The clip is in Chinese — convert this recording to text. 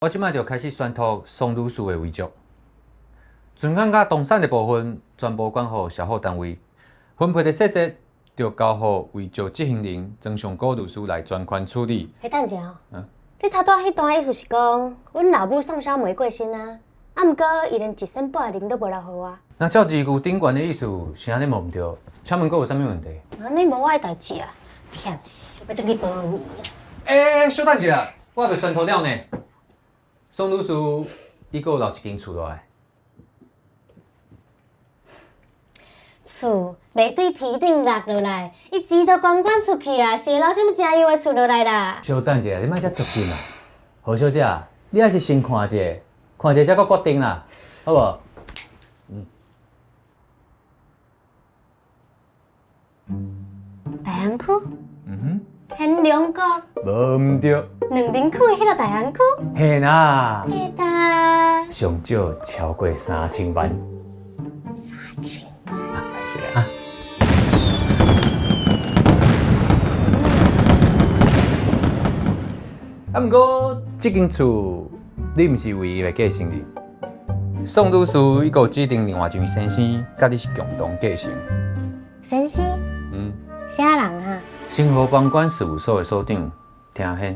我即摆就开始宣读宋女士的遗嘱，存款甲动产的部分全部管予消保单位，分配的细节就交予遗嘱执行人曾尚国律师来专权处理。等者哦，你头拄迄段意思是讲，阮老母送啥玫瑰身啊？啊，毋过伊连一声半铃都无留互我。那照字句顶悬的意思是安尼无毋对，请问阁有啥物问题？安尼无我的代志啊，忝死，要倒去保密。小等者，我还袂宣读了呢。宋律师，伊阁有留一间厝落来。厝袂对天顶落落来，伊钱都光管出去啊，是会留啥物正优的厝落来啦？小等者，你莫遮急进啦。何小姐，你还是先看者，看者才阁决定啦，好无？大安区、嗯天龙国、哼，无毋对，两林区的迄个大安区，嘿啦，记得上少超过3000万。3000。歹势啊！毋过即间厝你毋是唯一的继承人，宋律师伊阁有指定另外一位先生，甲你是共同继承。先生，啥人啊？生活保管事务所的所长，听hen。